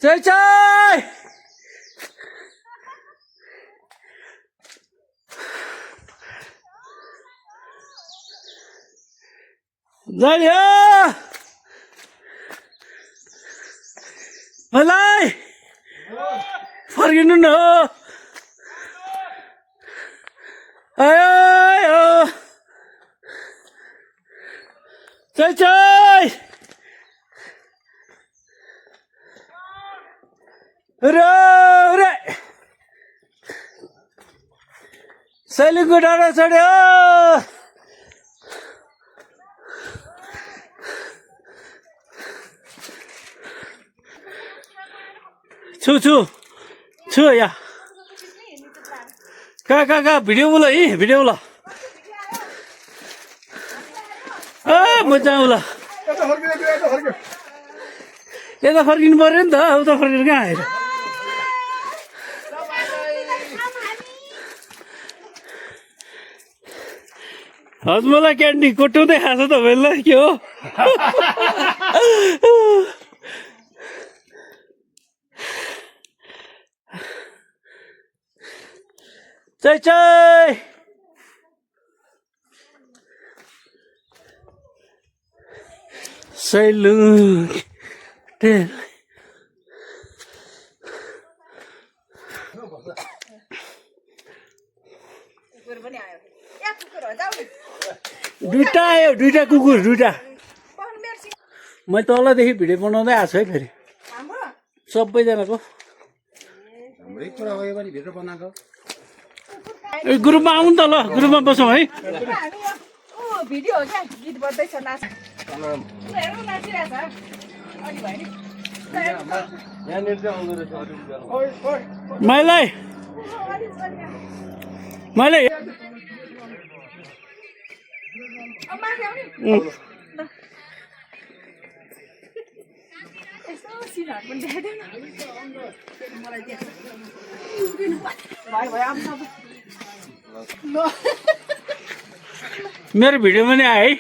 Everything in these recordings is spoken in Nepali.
chơi chơi ra đi मलाई फर्किनु न आयो चाहिँ चाहिँ रे सैलिङको डाँडा चढ्यो छु या कहाँ भिडियो बोला यी भिडियो बोला मजा आउला यता फर्किनु पर्यो नि त उता फर्केर कहाँ आएर हजुर मलाई क्यान्डी कोट्याउँदै खान्छ तपाईँलाई के हो चाहिँ चाहिँ सैलुङ दुईटा आयो दुईटा कुकुर दुईटा मैले तलदेखि भिडियो बनाउँदै आएको छु है फेरि सबैजनाको ग्रुपमा आउनु त ल ग्रुपमा बसौँ है मैले मेरो भिडियोमा नि आए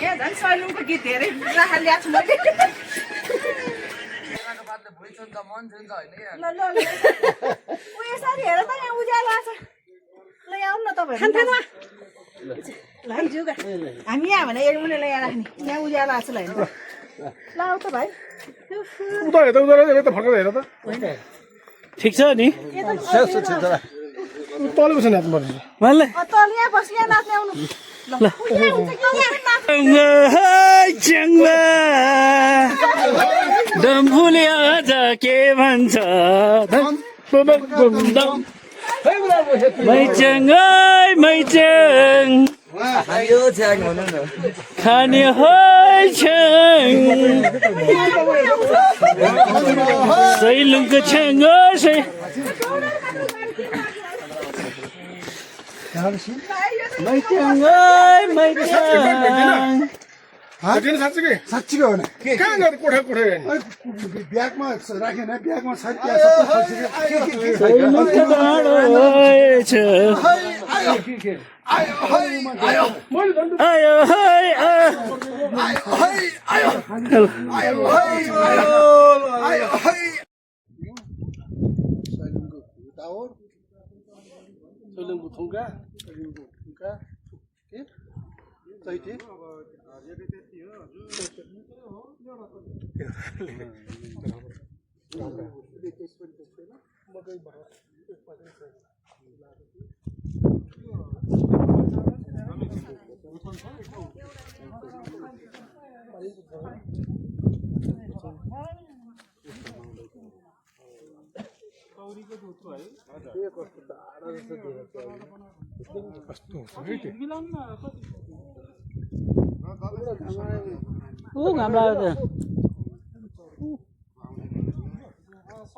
है झन् सैलुङको गीत धेरै राखा ल्याएको छु मैले उयो सरी हेर त यहाँ उज्यालो छ ल आउनु न तपाईँहरू हामी यहाँ भने उनीहरूलाई यहाँ राख्ने यहाँ उज्यालो आएको छ ल हेर्नु ल आऊ त भाइ ठिक छ नि तल यहाँ बस यहाँ नाच्ने आउनु डम्फुले आज के भन्छ मैचङ खाने सैलुङको छ्याङ साँच्चीको हो ब्यागमा राखेन ब्यागमा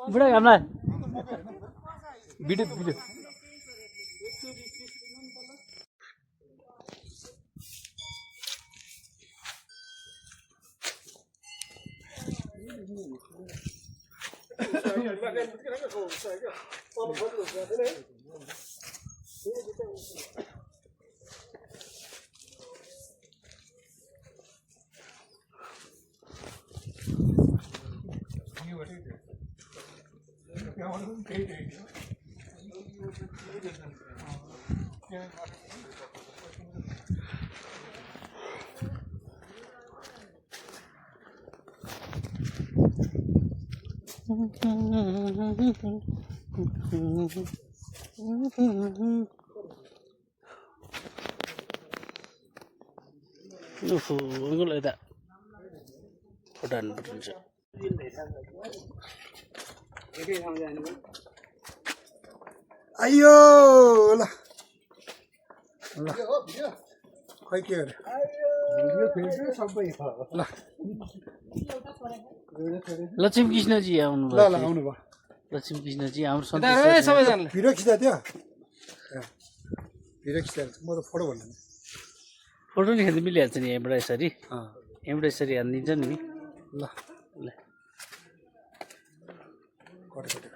बुढा घाम लाग्यो video Enggak ada. Udah berhenti. आइयो ल ल खै के अरे ल लक्ष्मी कृष्णजी आउनु ल ल आउनु भयो लक्ष्मी कृष्णजी हाम्रो सन्तोष भिडियो खिच्दा थियो भिडियो खिच्दा म त फोटो भन्नु फोटो नि खेल्नु मिलिहाल्छ नि यहाँबाट यसरी यहाँबाट यसरी हानिदिन्छ नि ल ल कट